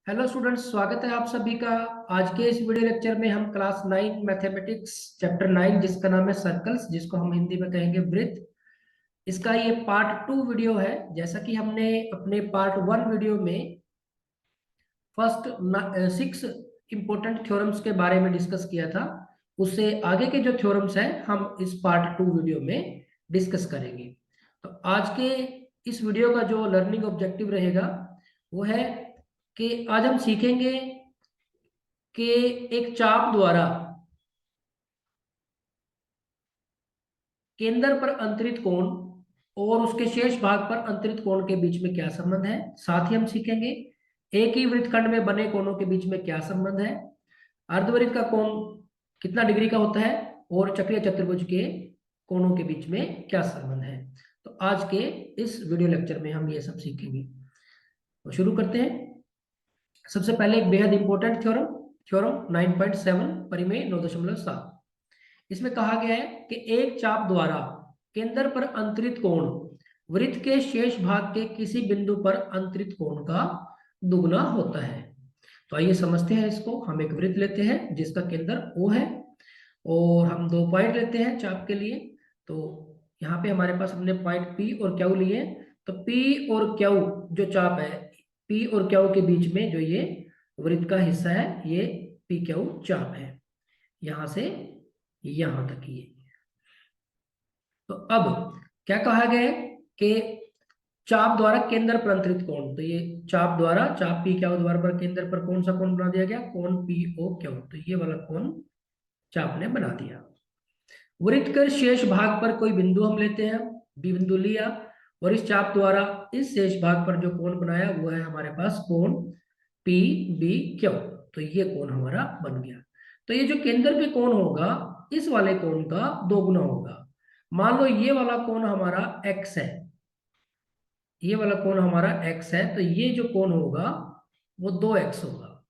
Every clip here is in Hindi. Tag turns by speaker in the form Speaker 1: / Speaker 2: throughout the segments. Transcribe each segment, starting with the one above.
Speaker 1: हेलो स्टूडेंट्स, स्वागत है आप सभी का। आज के इस वीडियो लेक्चर में हम क्लास 9 मैथमेटिक्स चैप्टर 9 जिसका नाम है सर्कल्स, जिसको हम हिंदी में कहेंगे वृत्त, इसका ये पार्ट 2 वीडियो है। जैसा कि हमने अपने पार्ट 1 वीडियो में फर्स्ट 6 इंपॉर्टेंट थ्योरम्स के बारे में डिस्कस किया था, उससे आगे के जो थ्योरम्स हैं हम इस पार्ट 2 वीडियो में डिस्कस करेंगे। तो आज के इस वीडियो का जो लर्निंग ऑब्जेक्टिव रहेगा वो है कि आज हम सीखेंगे कि एक चाप द्वारा केंद्र पर अंतरित कोण और उसके शेष भाग पर अंतरित कोण के बीच में क्या संबंध है। साथ ही हम सीखेंगे एक ही वृत्तखंड में बने कोणों के बीच में क्या संबंध है, अर्धवृत्त का कोण कितना डिग्री का होता है और चक्रीय चतुर्भुज के कोणों के बीच में क्या संबंध है। तो आज के इस वीडियो लेक्चर में हम ये सब सीखेंगे। तो शुरू करते हैं। सबसे पहले एक बेहद इंपॉर्टेंट थ्योरम, थ्योरम 9.7 परिमेय 9.7। इसमें कहा गया है कि एक चाप द्वारा केंद्र पर अंतरित कोण वृत्त के शेष भाग के किसी बिंदु पर अंतरित कोण का दुगना होता है। तो आइए समझते हैं इसको। हम एक वृत्त लेते हैं जिसका केंद्र O है और हम दो पॉइंट लेते हैं चाप के लिए। तो यहाँ पे हमारे पास हमने पॉइंट P और Q लिए। तो P और Q जो चाप है, P और Q के बीच में जो ये वृत्त का हिस्सा है ये PQ चाप है, यहां से यहां तक ये। तो अब क्या कहा गया है कि चाप द्वारा केंद्र पर अंतरित कोण, तो ये चाप द्वारा, चाप पी क्यू द्वारा पर केंद्र पर कौन सा कोण बना दिया गया, कोण पी ओ क्यू। तो ये वाला कोण चाप ने बना दिया। वृत्त के शेष भाग पर कोई बिंदु हम लेते हैं, बी बिंदु लिया, और इस चाप द्वारा इस शेष भाग पर जो कोण बनाया वो है हमारे पास कोण पी बी क्यू। तो ये कोण हमारा बन गया। तो ये जो केंद्र पे कोण होगा इस वाले कोण का दोगुना होगा। मान लो ये वाला कोण हमारा x है, ये वाला कोण हमारा x है, तो ये जो कोण होगा वो 2x होगा।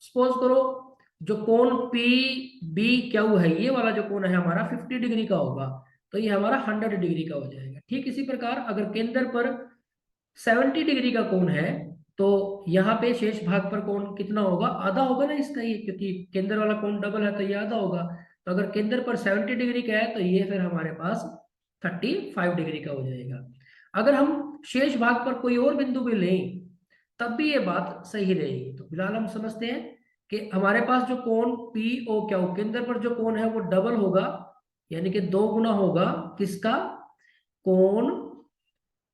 Speaker 1: सपोज करो जो कोण पी बी क्यू है, ये वाला जो कोण है हमारा 50 डिग्री का होगा, तो ये हमारा 100 डिग्री का हो जाएगा। ठीक इसी प्रकार अगर केंद्र पर 70 डिग्री का कोण है तो यहाँ पे शेष भाग पर कोण कितना होगा, आधा होगा ना इसका, ये क्योंकि केंद्र वाला कोण डबल है तो ये आधा होगा। तो अगर केंद्र पर 70 डिग्री का है तो ये फिर हमारे पास 35 डिग्री का हो जाएगा। अगर हम शेष भाग पर कोई और बिंदु भी लें तब भी ये बात सही रहेगी। तो फिलहाल हम समझते हैं कि हमारे पास जो कोण पी ओ क्या हो, केंद्र पर जो कोण है वो डबल होगा, यानी कि दो गुना होगा किसका, कोण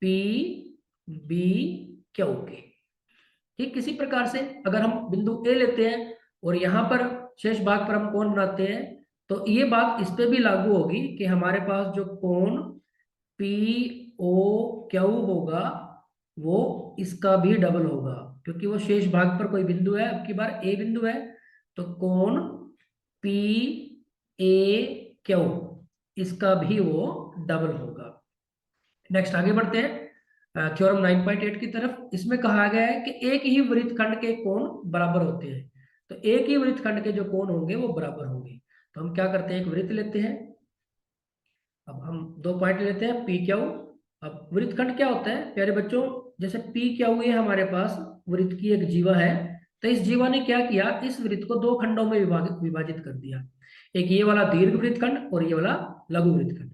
Speaker 1: पी बी क्यू के। ठीक किसी प्रकार से अगर हम बिंदु ए लेते हैं और यहाँ पर शेष भाग पर हम कोण बनाते हैं तो ये बात इस पे भी लागू होगी कि हमारे पास जो कोण पी ओ क्यू होगा वो इसका भी डबल होगा, क्योंकि वो शेष भाग पर कोई बिंदु है। अब की बार ए बिंदु है तो कोण पी ए क्यू इसका भी वो डबल होगा। नेक्स्ट आगे बढ़ते हैं थ्योरम 9.8 की तरफ। इसमें कहा गया है कि एक ही वृत्तखंड के कोण बराबर होते हैं। तो एक ही वृत्तखंड के जो कोण होंगे वो बराबर होंगे। तो हम क्या करते हैं, एक वृत्त लेते हैं। अब हम दो पॉइंट लेते हैं पी क्यू। अब वृत्तखंड क्या होता है प्यारे बच्चों, जैसे पी क्यू ये हमारे पास वृत्त की एक जीवा है, तो इस जीवा ने क्या किया, इस वृत्त को दो खंडों में विभाजित कर दिया। एक ये वाला दीर्घ वृत्तखंड और ये वाला लघु वृत्तखंड।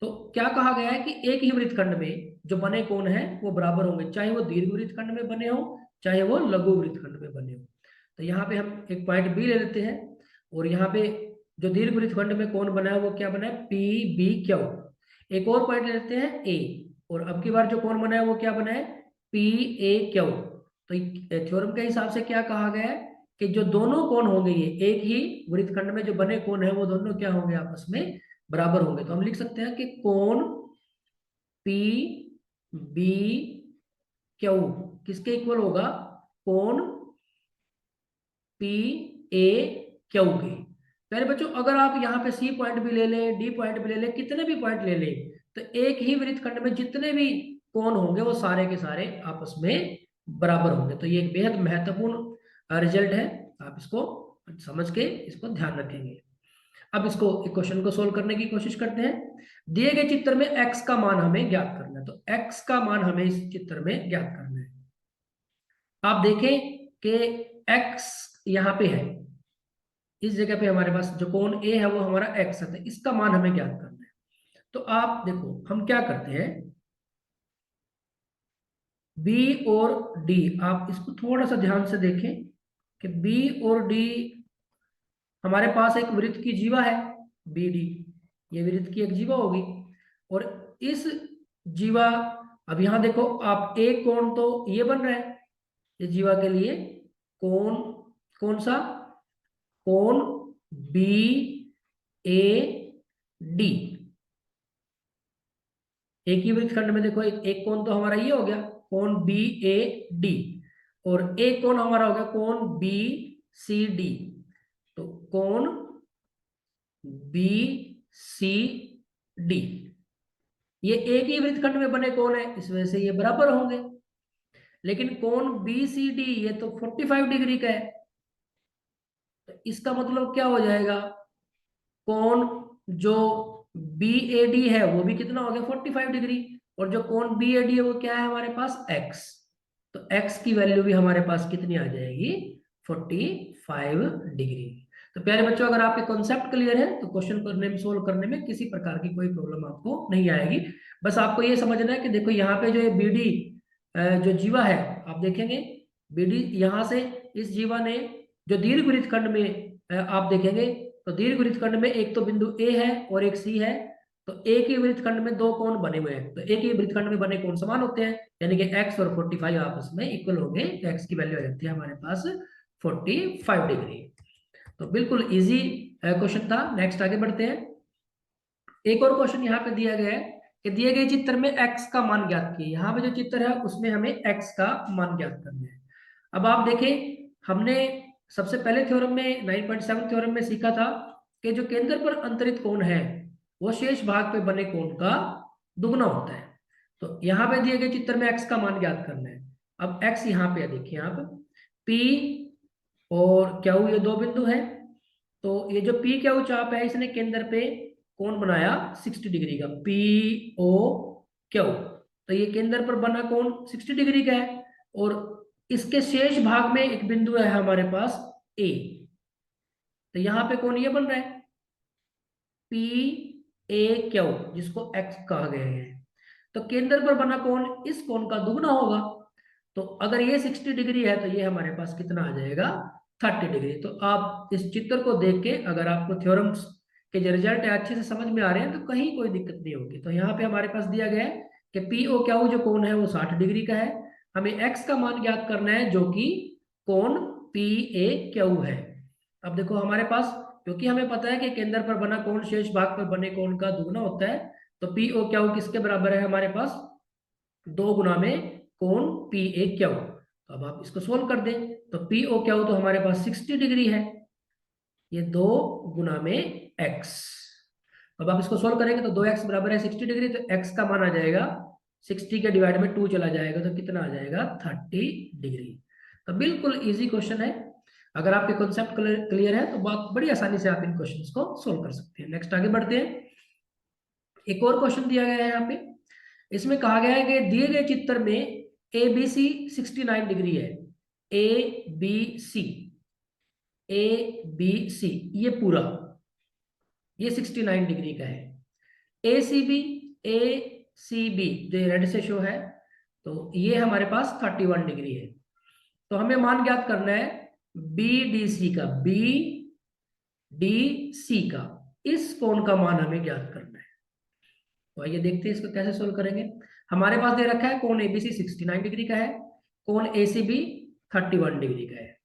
Speaker 1: तो क्या कहा गया है कि एक ही वृत्तखंड में जो बने कोण हैं वो बराबर होंगे, चाहे वो दीर्घ वृत्तखंड में बने हो चाहे वो लघु वृत्तखंड में बने हो। तो यहाँ पे हम एक पॉइंट बी ले लेते हैं और यहाँ पे जो दीर्घ वृत्तखंड में कोण बना है वो क्या बना है, पी बी क्यू। एक और पॉइंट ले लेते हैं ए, और अब की बार जो कोण बना है वो क्या बना है, पी ए क्यू। तो थ्योरम के हिसाब से क्या कहा गया है कि जो दोनों कोण होंगे ये एक ही वृत्तखंड में जो बने कोण है वो दोनों क्या होंगे, आपस में बराबर होंगे। तो हम लिख सकते हैं कि कोण पी बी क्यू किसके इक्वल होगा, कोण पी ए क्यू के। प्यारे बच्चों अगर आप यहाँ पे सी पॉइंट भी ले लें, डी पॉइंट भी ले लें, कितने भी पॉइंट ले लें, तो एक ही वृत्तखंड में जितने भी कोण होंगे वो सारे के सारे आपस में बराबर होंगे। तो ये एक बेहद महत्वपूर्ण रिजल्ट है, आप इसको समझ के इसको ध्यान रखेंगे। अब इसको एक क्वेश्चन को सोल्व करने की कोशिश करते हैं। दिए गए चित्र में x का मान हमें ज्ञात करना है। तो x का मान हमें इस चित्र में ज्ञात करना है। आप देखें कि x यहाँ पे है, इस जगह पे हमारे पास जो कोण A है वो हमारा x है, तो इसका मान हमें ज्ञात करना है। तो आप देखो हम क्या करते हैं, B और D, आप इसको थोड़ा सा ध्यान से देखें कि B और D, हमारे पास एक वृत्त की जीवा है BD, ये वृत्त की एक जीवा होगी, और इस जीवा, अब यहां देखो आप, एक कोण तो ये बन रहा है इस जीवा के लिए, कोण कौन सा, कोण BAD। एक ही वृत्तखंड में देखो एक कोण तो हमारा ये हो गया कोण BAD, और एक कोण हमारा हो गया कोण BCD। तो कोण BCD ये एक ही वृत्तखंड में बने कोण है, इस वजह से ये बराबर होंगे। लेकिन कोण BCD ये तो 45 डिग्री का है, तो इसका मतलब क्या हो जाएगा, कोण जो BAD है वो भी कितना हो गया 45 डिग्री, और जो कोण BAD है वो क्या है हमारे पास x, तो x की वैल्यू भी हमारे पास कितनी आ जाएगी 45 डिग्री। तो प्यारे बच्चों, अगर आपके कॉन्सेप्ट क्लियर है तो क्वेश्चन करने में, सोल्व करने में किसी प्रकार की कोई प्रॉब्लम आपको नहीं आएगी। बस आपको ये समझना है कि देखो यहाँ पे जो ये BD जो जीवा है, आप देखेंगे BD यहाँ से इस जीवा ने जो दीर्घ वृत्तखंड में आप देखेंगे, तो दीर्घ वृत्तखंड में एक तो बिंदु A है और एक C है, तो एक ही वृत्तखंड में दो कोण बने हुए हैं, तो एक ही वृत्तखंड में बने कोण समान होते हैं, यानी कि x और 45 आपस में इक्वल होंगे, तो x की वैल्यू आ जाती है हमारे पास 45 डिग्री। तो बिल्कुल इजी क्वेश्चन था। नेक्स्ट आगे बढ़ते हैं। एक और क्वेश्चन यहाँ पे दिया गया है कि दिए गए चित्र में x का मान ज्ञात कीजिए। यहाँ पे जो चित्र है उसमें हमें x का मान ज्ञात करना है। अब आप देखें, हमने सबसे पहले थ्योरम में 9.7 थ्योरम में सीखा था कि जो केंद्र पर अंतरित कोण है वो शेष भाग पे बने कोण का दुगना होता है। तो यहाँ पे दिए गए चित्र में x का मान ज्ञात करना है। अब x यहाँ पे देखिए आप, P और Q ये दो बिंदु है, तो ये जो PQ चाप है इसने केंद्र पे कोण बनाया 60 डिग्री का, POQ, तो ये केंद्र पर बना कोण 60 डिग्री का है, और इसके शेष भाग में एक बिंदु है हमारे पास A, तो यहां पे कोण ये बन रहा है PAQ, जिसको x कहा गया है। तो केंद्र पर बना कोण इस कोण का दुगना होगा, तो अगर ये 60 डिग्री है तो ये हमारे पास कितना आ जाएगा 30 डिग्री। तो आप इस चित्र को देख के अगर आपको थ्योरम्स के जो रिजल्ट है अच्छे से समझ में आ रहे हैं तो कहीं कोई दिक्कत नहीं होगी। तो यहाँ पे हमारे पास दिया गया है कि POQ जो कोण है वो 60 डिग्री का है, हमें x का मान ज्ञात करना है जो कि कोण PAQ है। अब देखो हमारे पास, क्योंकि हमें पता है कि केंद्र पर बना कोण शेष भाग पर बने कोण का दुगना होता है, तो POQ किसके बराबर है हमारे पास, 2 गुना में कोण PAQ। तो अब आप इसको सोल्व कर दें, तो POQ तो हमारे पास 60 डिग्री है, ये 2 गुना में x। अब आप इसको सोल्व करेंगे तो 2x बराबर है 60 डिग्री, तो x का मान आ जाएगा 60 के डिवाइड में 2 चला जाएगा तो कितना आ जाएगा 30 डिग्री। तो बिल्कुल इजी क्वेश्चन है, अगर आपके कॉन्सेप्ट क्लियर है तो बहुत बड़ी आसानी से आप इन क्वेश्चंस को सोल्व कर सकते हैं। नेक्स्ट आगे बढ़ते हैं। एक और क्वेश्चन दिया गया है यहाँ पे, इसमें कहा गया है कि दिए गए चित्र में ABC 69 डिग्री है, ABC ये पूरा ये 69 डिग्री का है। ACB जो रेड से शो है, तो ये हमारे पास 31 डिग्री है। तो हमें मान ज्ञात करना है BDC का, इस कोण का मान हमें ज्ञात करना है। तो आइए देखते हैं इसको कैसे सोल्व करेंगे। हमारे पास दे रखा है कोण ABC 69 डिग्री का है, कोण ACB 31 डिग्री का है,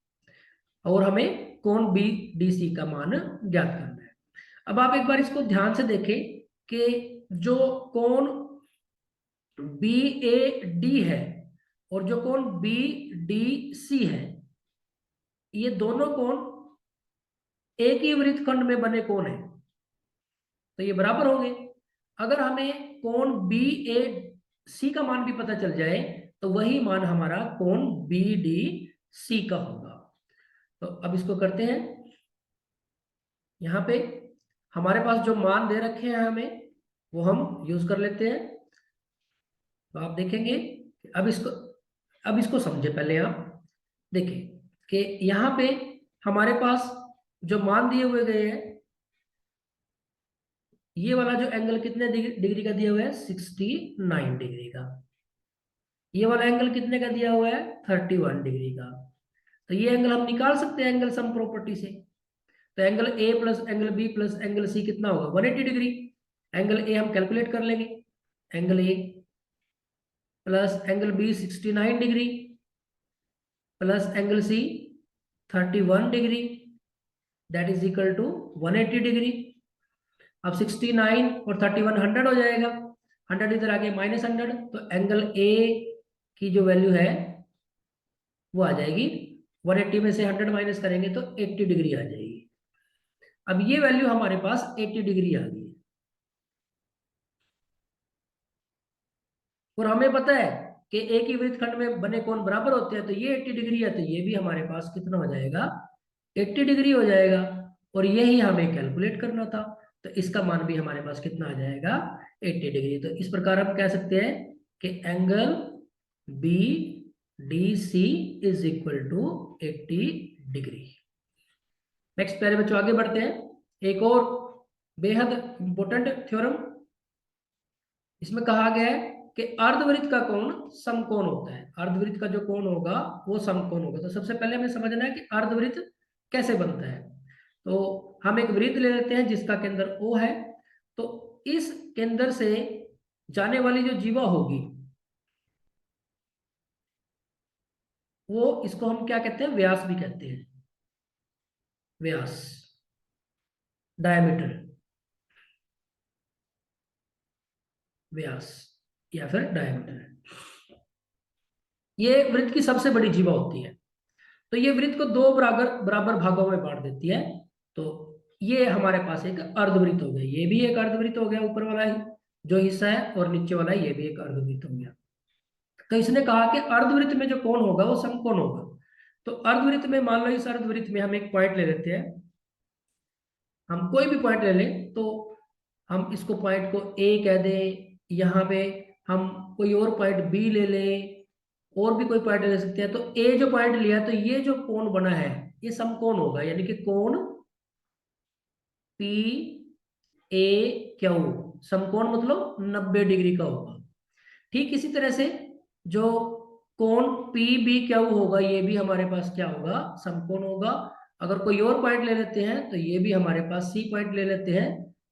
Speaker 1: और हमें कोण BDC का मान ज्ञात करना है। अब आप एक बार इसको ध्यान से देखें कि जो कोण BAD है और जो कोण BDC है, ये दोनों कोण एक ही वृत्तखंड में बने कोण है, तो ये बराबर होंगे। अगर हमें कोण BAC का मान भी पता चल जाए तो वही मान हमारा कोण BDC का होगा। तो अब इसको करते हैं, यहाँ पे हमारे पास जो मान दे रखे हैं हमें वो हम यूज कर लेते हैं। तो आप देखेंगे, अब इसको समझे पहले आप, देखिए कि यहाँ पे हमारे पास जो मान दिए हुए गए हैं, ये वाला जो एंगल कितने डिग्री का दिया हुआ है, 69 डिग्री का। ये वाला एंगल कितने का दिया हुआ है, 31 डिग्री का। तो ये एंगल हम निकाल सकते हैं एंगल सम प्रॉपर्टी से। तो angle A plus angle B plus angle C कितना होगा, 180 डिग्री। एंगल ए हम कैलकुलेट कर लेंगे, angle A plus angle B 69 degree plus angle C 31 degree, that is equal to 180 degree. अब 69 और 31 100 हो जाएगा, 100 इधर आगे माइनस 100, तो एंगल ए की जो वैल्यू है वो आ जाएगी, 180 में से 100 माइनस करेंगे तो 80 डिग्री आ जाएगी। अब ये वैल्यू हमारे पास 80 डिग्री आ गई, और हमें पता है कि एक ही वृत्तखंड में बने कोण बराबर होते हैं, तो ये 80 डिग्री है, तो ये भी हमारे पास कितना हो जाएगा, 80 डिग्री हो जाएगा। और यही हमें कैलकुलेट करना था, तो इसका मान भी हमारे पास कितना आ जाएगा, 80 डिग्री। तो इस प्रकार हम कह सकते हैं कि angle B D C is equal to 80 degree. Next प्यारे बच्चों आगे बढ़ते हैं, एक और बेहद इंपॉर्टेंट थ्योरम। इसमें कहा गया है कि अर्धवृत्त का कोण समकोण होता है। अर्धवृत्त का जो कोण होगा वो समकोण होगा। तो सबसे पहले हमें समझना है कि अर्धवृत्त कैसे बनता है। तो हम एक वृत्त ले लेते हैं जिसका केंद्र O है। तो इस केंद्र से जाने वाली जो जीवा होगी वो, इसको हम क्या कहते हैं, व्यास भी कहते हैं, व्यास, डायमीटर, व्यास या फिर डायमीटर। ये वृत्त की सबसे बड़ी जीवा होती है। तो ये वृत्त को दो बराबर बराबर भागों में बांट देती है। तो ये हमारे पास एक अर्धवृत्त हो गया, ये भी एक अर्धवृत्त हो गया, ऊपर वाला जो हिस्सा है, और नीचे वाला ये भी एक अर्धवृत्त हो गया। तो इसने कहा कि अर्धवृत्त में जो कोण होगा वो समकोण होगा। तो अर्धवृत्त में मान लो, इस अर्धवृत्त में हम एक पॉइंट ले लेते हैं, हम कोई भी पॉइंट ले लें, तो हम इसको पॉइंट को ए कह दें, यहाँ पे हम कोई और पॉइंट बी ले लें, और भी कोई पॉइंट ले सकते हैं। तो ए जो पॉइंट लिया, तो ये जो कोण बना है ये समकोण होगा, यानी कि कोण पी ए क्यू समकोण मतलब 90 डिग्री का होगा। ठीक इसी तरह से जो कोण पी बी क्यू होगा, ये भी हमारे पास क्या होगा, समकोण होगा। अगर कोई और पॉइंट ले लेते हैं तो ये भी हमारे पास सी पॉइंट ले लेते हैं,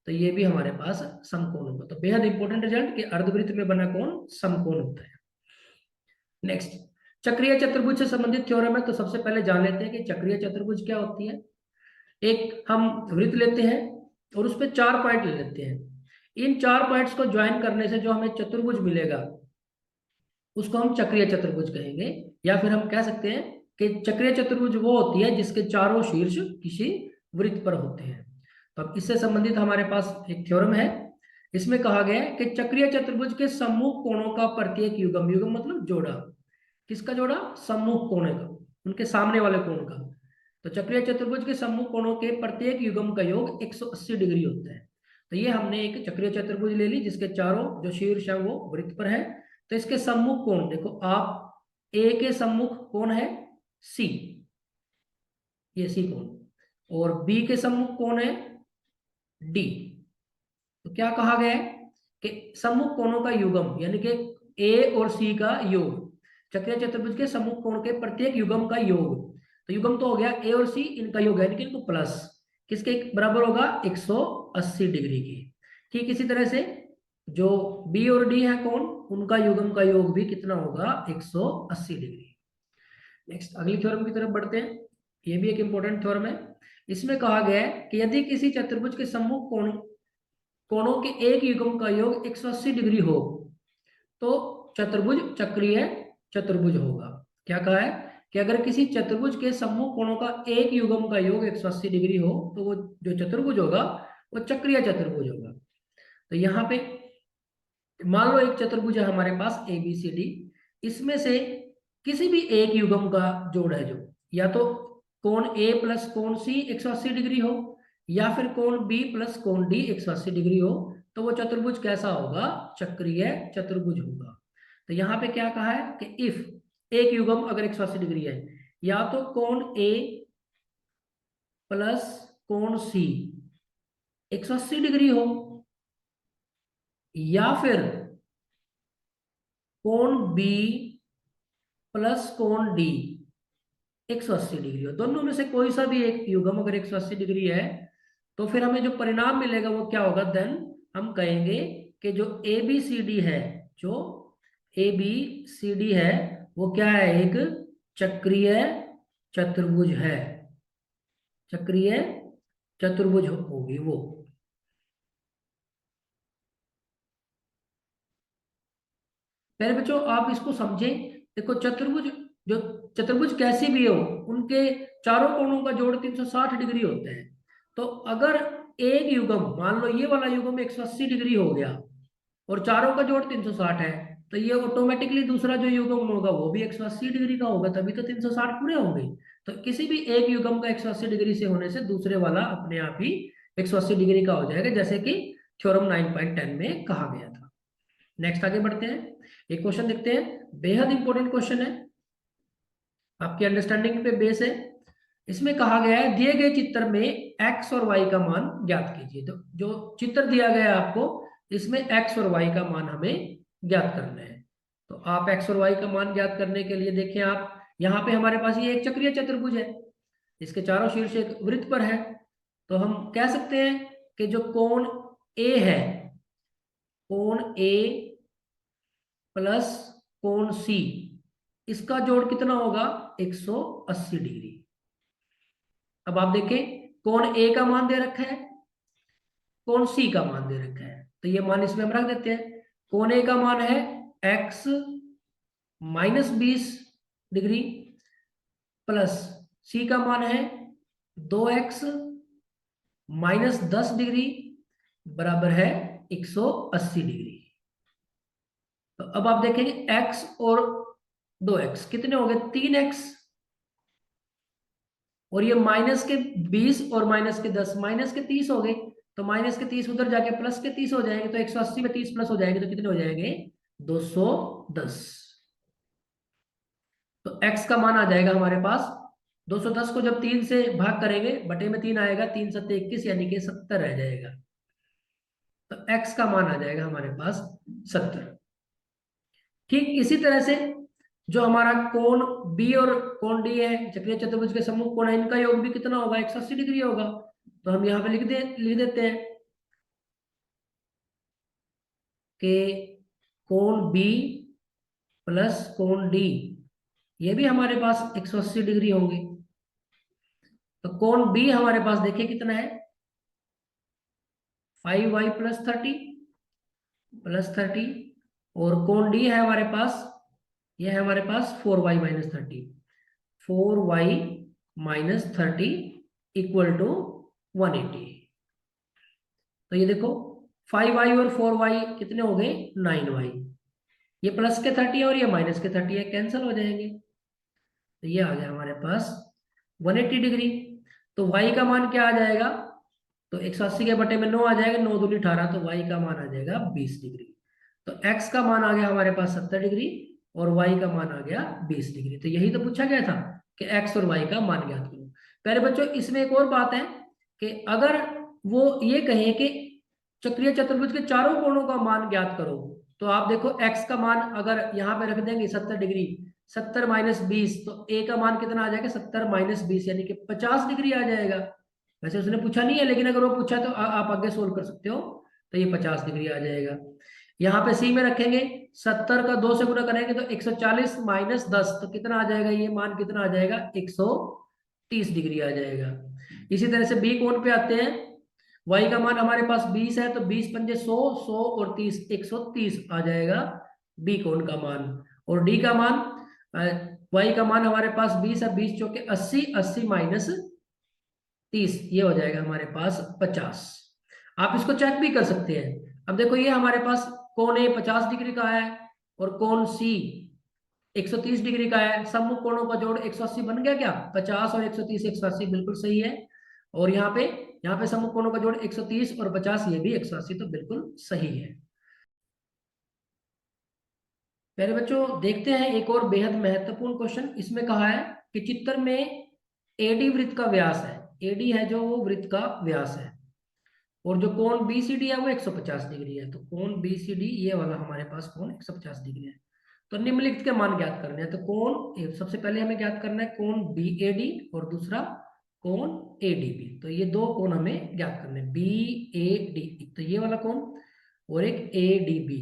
Speaker 1: तो ये भी हमारे पास समकोण होगा। तो बेहद इंपॉर्टेंट रिजल्ट कि अर्धवृत्त में बना कोण समकोण होता है। नेक्स्ट, चक्रीय चतुर्भुज से संबंधित थ्योरम है। तो सबसे पहले जान लेते हैं कि चक्रीय चतुर्भुज क्या होती है। एक हम वृत्त लेते हैं और उस पर 4 पॉइंट ले लेते हैं। इन 4 पॉइंट्स को ज्वाइन करने से जो हमें चतुर्भुज मिलेगा उसको हम चक्रीय चतुर्भुज कहेंगे। या फिर हम कह सकते हैं कि चक्रीय चतुर्भुज वो होती है जिसके चारों शीर्ष किसी वृत्त पर होते हैं। तो अब इससे संबंधित हमारे पास एक थ्योरम है। इसमें कहा गया है कि चक्रीय चतुर्भुज के सम्मुख कोणों का प्रत्येक युग्म, युग्म मतलब जोड़ा, किसका जोड़ा, सम्मुख कोण का, उनके सामने वाले कोण का। तो चक्रीय चतुर्भुज के सम्मुख कोणों के प्रत्येक युग्म का योग 180 डिग्री होता है। तो ये हमने एक चक्रीय चतुर्भुज ले ली जिसके चारों जो शीर्ष है वो वृत्त पर है। तो इसके सम्मुख कोण देखो आप, ए के सम्मुख कोण है सी, ये सी कोण, और बी के सम्मुख कोण है डी। तो क्या कहा गया है कि सम्मुख कोणों का युग्म, यानी कि ए और सी का योग, चक्रीय चतुर्भुज के सम्मुख कोण के प्रत्येक युग्म का योग। तो युग्म तो हो गया ए और सी, इनका योग है, यानी कि इनको प्लस किसके बराबर होगा, 180 डिग्री की। ठीक इसी तरह से जो बी और डी है कोण, उनका युग्म का योग भी कितना होगा, 180 डिग्री। नेक्स्ट अगली थ्योरम की तरफ बढ़ते हैं। ये भी एक इंपॉर्टेंट थ्योरम है। इसमें कहा गया है कि यदि किसी चतुर्भुज के सम्मुख कोणों के एक युग्म का योग 180 डिग्री हो तो चतुर्भुज चक्रीय चतुर्भुज होगा। क्या कहा है कि अगर किसी चतुर्भुज के सम्मुख कोणों का एक युग्म का योग 180 डिग्री हो तो वो जो चतुर्भुज होगा वो चक्रीय चतुर्भुज होगा। तो यहाँ पे मान लो एक चतुर्भुज है हमारे पास ए बी सी डी, इसमें से किसी भी एक युग्म का जोड़ है, जो या तो कोण ए प्लस कोण सी 180 डिग्री हो, या फिर कोण बी प्लस कोण डी 180 डिग्री हो, तो वो चतुर्भुज कैसा होगा, चक्रीय चतुर्भुज होगा। तो यहाँ पे क्या कहा है कि इफ एक युग्म अगर 180 डिग्री है, या तो कोण ए प्लस कोण सी 180 डिग्री हो, या फिर कोण बी प्लस कोण डी 180 डिग्री हो। दोनों में से कोई सा भी एक युग्म अगर 180 डिग्री है तो फिर हमें जो परिणाम मिलेगा वो क्या होगा, देन हम कहेंगे कि जो ए बी सी डी है, जो ए बी सी डी है वो क्या है, एक चक्रीय चतुर्भुज है, चक्रीय चतुर्भुज होगी वो। पहले बच्चों आप इसको समझें। देखो चतुर्भुज, जो चतुर्भुज कैसी भी हो, उनके चारों कोणों का जोड़ 360 डिग्री होता है। तो अगर एक युग्म, मान लो ये वाला युग्म 180 डिग्री हो गया और चारों का जोड़ 360 है, तो ये ऑटोमेटिकली दूसरा जो युग्म होगा वो भी 180 डिग्री का होगा, तभी तो 360 पूरे होंगे। तो किसी भी एक युग्म का 180 डिग्री से होने से दूसरे वाला अपने आप ही 180 डिग्री का हो जाएगा, जैसे कि थ्योरम 9.10 में कहा गया था। नेक्स्ट आगे बढ़ते हैं, एक क्वेश्चन देखते हैं, बेहद इंपॉर्टेंट क्वेश्चन है, आपकी अंडरस्टैंडिंग पे बेस है। इसमें कहा गया है दिए गए चित्र में x और y का मान ज्ञात कीजिए। तो जो चित्र दिया गया है आपको, इसमें x और y का मान हमें ज्ञात करना है। तो आप x और y का मान ज्ञात करने के लिए देखें, आप यहाँ पे हमारे पास ये एक चक्रीय चतुर्भुज है, इसके चारों शीर्ष एक वृत्त पर है। तो हम कह सकते हैं कि जो कोण A है, कोण A प्लस कोण C, इसका जोड़ कितना होगा, 180 डिग्री। अब आप देखें, कोण A का मान दे रखा है, कोण C का मान दे रखा है, तो ये मान इसमें हम रख देते हैं। कोण A का मान है x minus 20 degree plus C का मान है 2x माइनस 10 डिग्री बराबर है 180 डिग्री। तो अब आप देखेंगे x और 2x कितने हो गए, 3x, और ये माइनस के 20 और माइनस के 10 माइनस के 30 हो गए। तो माइनस के 30 उधर जाके प्लस के 30 हो जाएंगे, तो 180 में 30 प्लस हो जाएंगे तो कितने हो जाएंगे, 210। तो x का मान आ जाएगा हमारे पास 210 को जब 3 से भाग करेंगे, बटे में 3 आएगा, 3 सत्ते 21 यानी कि 70 रह जाएगा। तो x का मान आ जाएगा हमारे पास 70। ठीक इसी तरह से जो हमारा कोण B और कोण D है, चक्रीय चतुर्भुज के सम्मुख कोण है, इनका योग भी कितना होगा, 180 डिग्री होगा। तो हम यहाँ पे लिख देते हैं कि कोण B प्लस कोण D ये भी हमारे पास 180 डिग्री होंगे। तो कोण B हमारे पास देखिए कितना है, 5y प्लस 30, और कोण D है हमारे पास, ये है हमारे पास 4y minus 30, 4y minus 30 equal to 180। तो ये देखो 5y और 4y कितने हो गए, 9y, ये प्लस के 30 है और ये माइनस के 30 है, कैंसिल हो जाएंगे। तो ये आ गया हमारे पास 180 डिग्री। तो y का मान क्या आ जाएगा, तो 180 के बटे में 9 आ जाएगा, 9 दूनी 18, तो y का मान आ जाएगा 20 डिग्री। तो x का मान आ गया हमारे पास 70 डिग्री और y का मान आ गया 20 डिग्री। तो यही तो पूछा गया था कि x और y का मान ज्ञात करो। पहले बच्चों इसमें एक और बात है कि अगर वो ये कहें कि चक्रीय चतुर्भुज के चारों कोणों का मान ज्ञात करो, तो आप देखो x का मान अगर यहाँ पे रख देंगे 70 डिग्री, 70 माइनस 20, तो a का मान कितना आ जाएगा, 70 माइनस 20 यानी कि 50 डिग्री आ जाएगा। वैसे उसने पूछा नहीं है, लेकिन अगर वो पूछा तो आप आगे सोल्व कर सकते हो, तो ये 50 डिग्री आ जाएगा। यहाँ पे सी में रखेंगे, 70 का 2 से गुणा करेंगे तो 140 माइनस 10, तो कितना आ जाएगा, ये मान कितना आ जाएगा, 130 डिग्री आ जाएगा। इसी तरह से बी कोण पे आते हैं, y का मान हमारे पास 20 है, तो 20 पंजे 100, 100 और 30, 130 आ जाएगा बी कोण का मान। और डी का मान, y का मान हमारे पास 20 है, 20 चौके 80, 80 माइनस 30, ये हो जाएगा हमारे पास 50। आप इसको चेक भी कर सकते हैं। अब देखो ये हमारे पास कोण ए 50 डिग्री का है और कोण सी 130 डिग्री का है, सम्मुख कोणों का जोड़ 180 बन गया क्या, 50 और 130 180 बिल्कुल सही है। और यहाँ पे सम्मुख कोणों का जोड़ 130 और 50 ये भी 180, तो बिल्कुल सही है। पहले बच्चों देखते हैं एक और बेहद महत्वपूर्ण क्वेश्चन। इसमें कहा है कि चित्र में एडी वृत्त का व्यास है, एडी है जो वो वृत्त का व्यास है, और जो कोण बीसीडी है वो 150 डिग्री है। तो कोण बीसीडी ये वाला हमारे पास कोण 150 डिग्री है। तो निम्नलिखित के मान ज्ञात करने हैं। तो कोण सबसे पहले हमें ज्ञात करना है कोण बीएडी और दूसरा कोण एडीबी। तो ये दो कोण हमें ज्ञात करने हैं, बीएडी तो ये वाला कोण और एक एडीबी,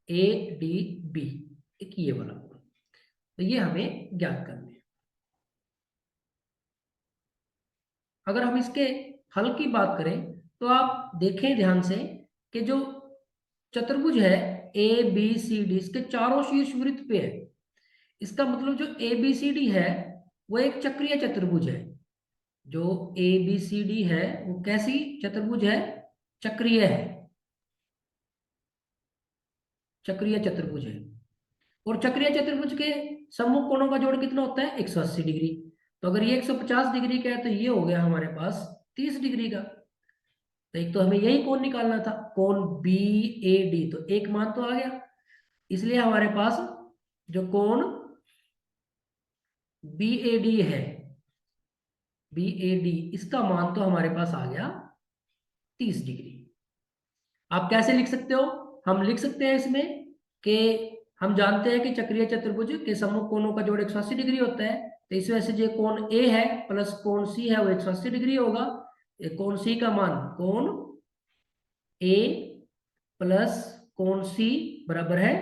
Speaker 1: एडीबी एक ये वाला कोण। तो ये हमें ज्ञात करने हैं। अगर हम इसके हल की बात करें तो आप देखें ध्यान से कि जो चतुर्भुज है ए बी सी डी, इसके चारों शीर्ष वृत्त पे है। इसका मतलब जो ए बी सी डी है वो एक चक्रीय चतुर्भुज है। जो ए बी सी डी है वो कैसी चतुर्भुज है? चक्रीय है, चक्रीय चतुर्भुज है। और चक्रीय चतुर्भुज के सम्मुख कोणों का जोड़ कितना होता है? 180 डिग्री। तो अगर ये 150 डिग्री का है तो ये हो गया हमारे पास 30 डिग्री का। तो एक तो हमें यही कोण निकालना था, कोण बी ए डी, तो एक मान तो आ गया। इसलिए हमारे पास जो कोण बी ए डी है, बी ए डी, इसका मान तो हमारे पास आ गया 30 डिग्री। आप कैसे लिख सकते हो? हम लिख सकते हैं इसमें कि हम जानते हैं कि चक्रीय चतुर्भुज के सम्मुख कोणों का जोड़ 180 डिग्री होता है। तो इस वजह से जो कोण ए है प्लस कोण सी है वो 180 डिग्री होगा। कोण सी का मान, कोण ए प्लस कोण सी बराबर है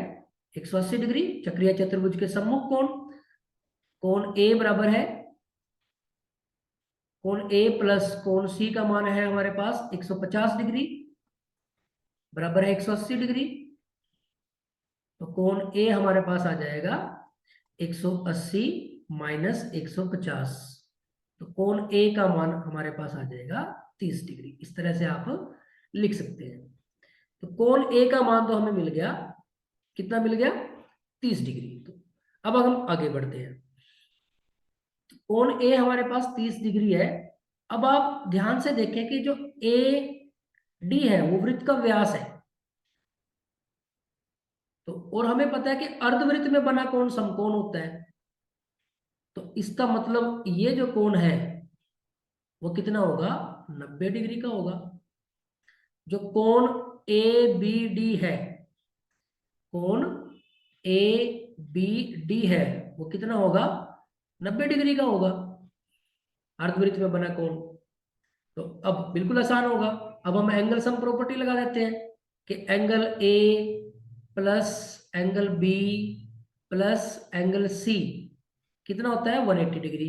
Speaker 1: 180 डिग्री। चक्रीय चतुर्भुज के सम्मुख कोण, कोण ए बराबर है, कोण ए प्लस कोण सी का मान है हमारे पास 150 डिग्री बराबर है 180 डिग्री। तो कोण ए हमारे पास आ जाएगा 180 माइनस 150। तो कोण ए का मान हमारे पास आ जाएगा 30 डिग्री। इस तरह से आप लिख सकते हैं। तो कोण ए का मान तो हमें मिल गया, कितना मिल गया? 30 डिग्री। तो अब हम आगे बढ़ते हैं। तो कोण ए हमारे पास 30 डिग्री है। अब आप ध्यान से देखें कि जो ए डी है वो वृत्त का व्यास है। तो और हमें पता है कि अर्धवृत्त में बना कोण समकोण होता है। तो इसका मतलब ये जो कोण है वो कितना होगा? 90 डिग्री का होगा। जो कोण ए बी डी है, कोण ए बी डी है वो कितना होगा? 90 डिग्री का होगा, अर्धवृत्त में बना कोण। तो अब बिल्कुल आसान होगा। अब हम एंगल सम प्रॉपर्टी लगा देते हैं कि angle A plus angle B plus angle C कितना होता है? 180 डिग्री।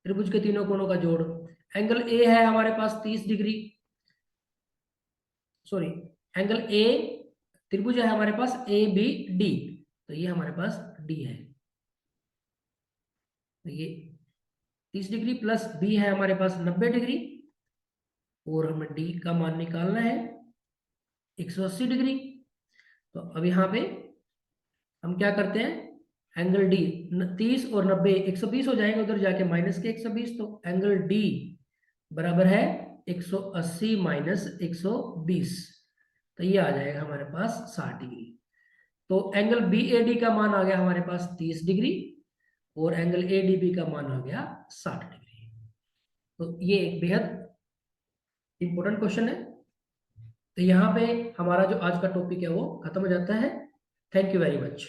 Speaker 1: त्रिभुज के तीनों कोणों का जोड़। एंगल ए है हमारे पास 30 डिग्री, सॉरी एंगल ए, त्रिभुज है हमारे पास ए बी डी, तो ये हमारे पास डी है। तो ये 30 डिग्री प्लस बी है हमारे पास 90 डिग्री, और हमें डी का मान निकालना है 180 डिग्री। तो अब यहाँ पे हम क्या करते हैं? एंगल डी 30 और 90 120 हो जाएंगे, उधर जाके माइनस के 120। तो एंगल डी बराबर है 180 माइनस 120, तो ये आ जाएगा हमारे पास 60 डिग्री। तो एंगल बी ए डी का मान आ गया हमारे पास 30 डिग्री और एंगल ए डी बी का मान आ गया 60 डिग्री। तो ये एक बेहद इंपॉर्टेंट क्वेश्चन है। तो यहाँ पे हमारा जो आज का टॉपिक है वो खत्म हो जाता है। Thank you very much.